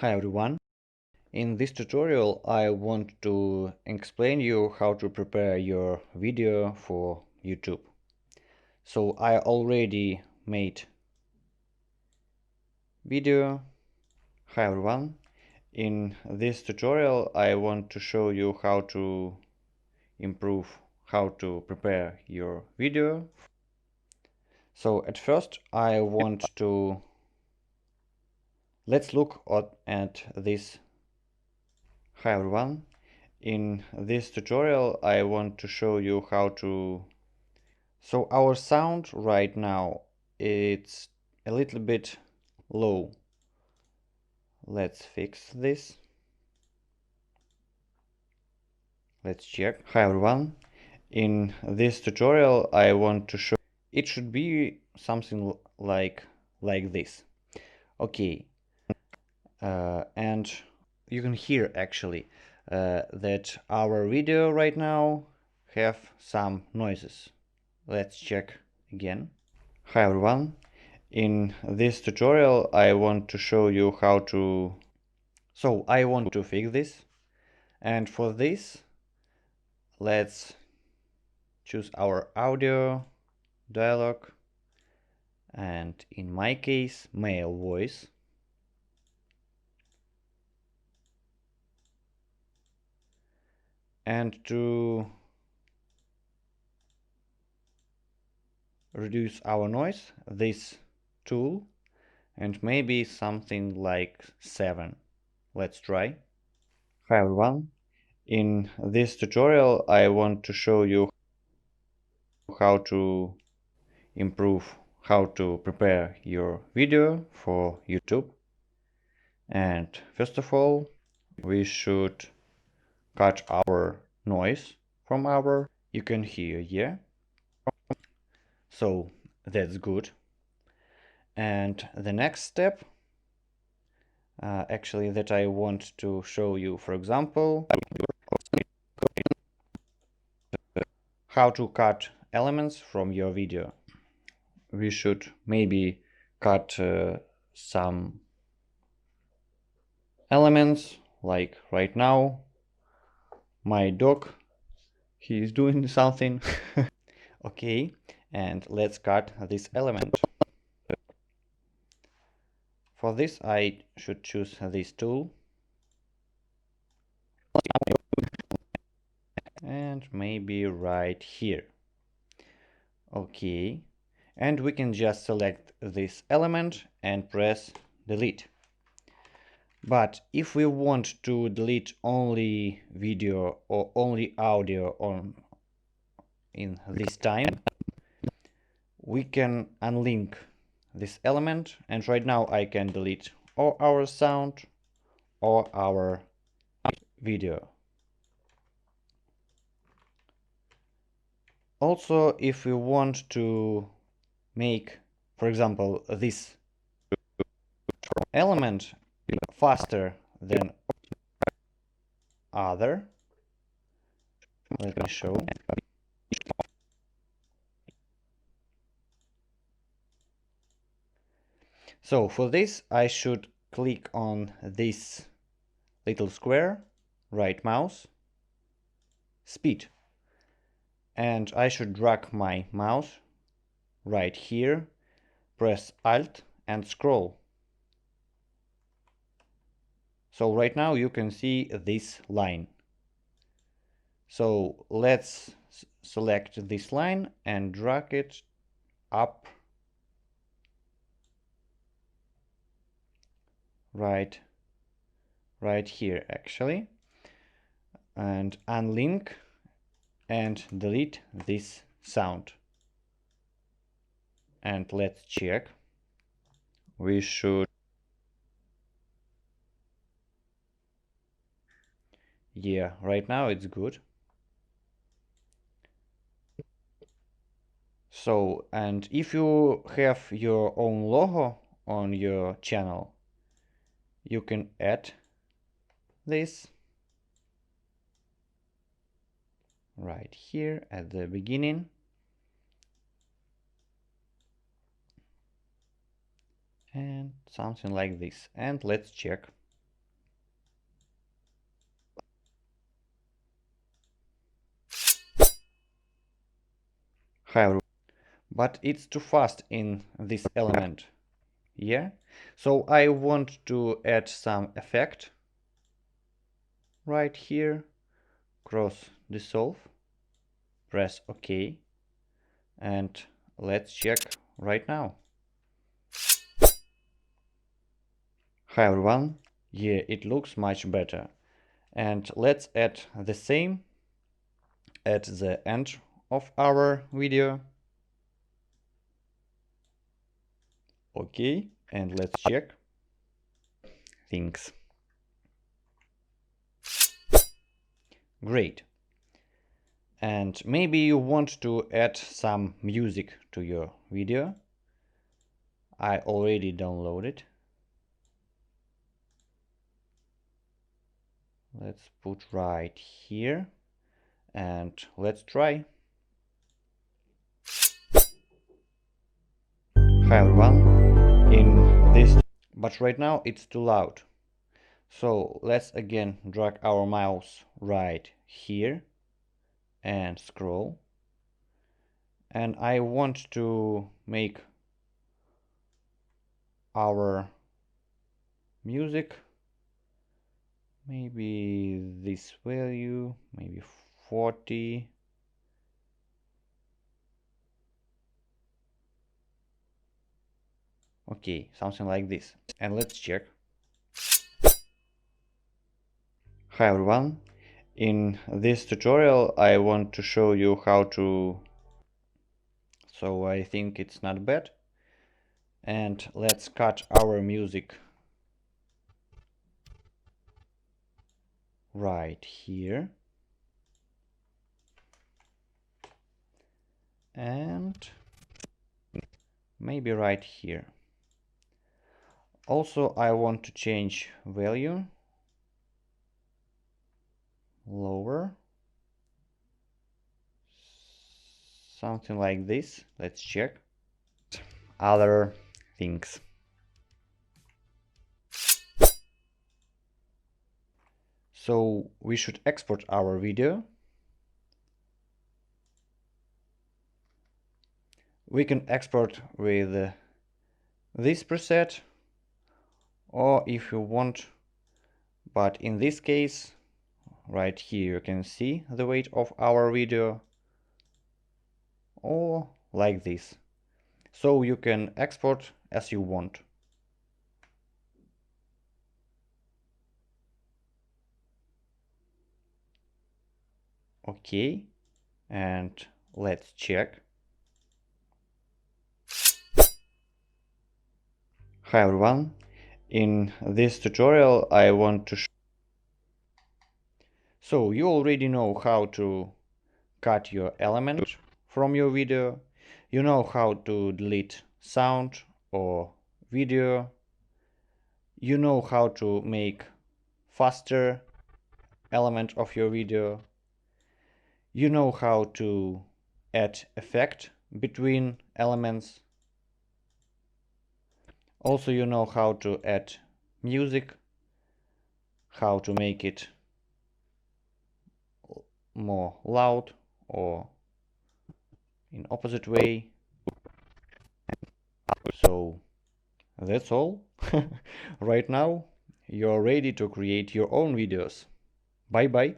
Hi everyone. In this tutorial I want to explain you how to prepare your video for YouTube. So I already made video. Hi everyone. In this tutorial I want to show you how to how to prepare your video. So at first I want to let's look at this. Hi everyone. In this tutorial I want to show you how to so our sound right now it's a little bit low. Let's fix this. Let's check. Hi everyone. In this tutorial I want to show it should be something like this. Okay. And you can hear actually that our video right now have some noises. Let's check again. Hi everyone. In this tutorial I want to show you how to I want to fix this, and for this let's choose our audio dialog, and in my case male voice. And to reduce our noise, this tool, and maybe something like 7. Let's try. Hi everyone. In this tutorial I want to show you how to how to prepare your video for YouTube. And first of all we should cut our noise from our you can hear, yeah, so that's good. And the next step actually that I want to show you, for example, how to cut elements from your video. We should maybe cut some elements, like right now my dog, he is doing something. Okay, and let's cut this element. For this I should choose this tool and maybe right here. Okay, and we can just select this element and press delete. But if we want to delete only video or only audio in this time, we can unlink this element, and right now I can delete or our sound or our video. Also, if we want to make, for example, this element faster than other, let me show. So for this I should click on this little square, right mouse, speed, and I should drag my mouse right here, press Alt and scroll. So right now you can see this line. So let's select this line and drag it up right here actually, and unlink and delete this sound. And let's check. We should, yeah, right now it's good. So, and if you have your own logo on your channel, you can add this right here at the beginning. And something like this. And let's check. Hi, but it's too fast in this element. Yeah, so I want to add some effect right here. Cross dissolve, press OK, and let's check right now. Hi everyone, yeah, it looks much better. And let's add the same at the end of our video. OK, and let's check things. Great. And maybe you want to add some music to your video. I already downloaded. Let's put right here and let's try. Hi everyone, in this, but right now it's too loud. So let's again drag our mouse right here and scroll. And I want to make our music maybe this value, maybe 40. Okay, something like this. And let's check. Hi everyone. In this tutorial I want to show you how to, so I think it's not bad. And let's cut our music right here. And maybe right here. Also I want to change value lower, something like this. Let's check other things. So we should export our video. We can export with this preset, or if you want, but in this case right here you can see the weight of our video, or like this. So you can export as you want. Okay, and let's check. Hi everyone, in this tutorial I want to so you already know how to cut your element from your video, you know how to delete sound or video, you know how to make faster element of your video, you know how to add effect between elements, also you know how to add music, how to make it more loud or in opposite way. So that's all. Right now you're ready to create your own videos. Bye bye.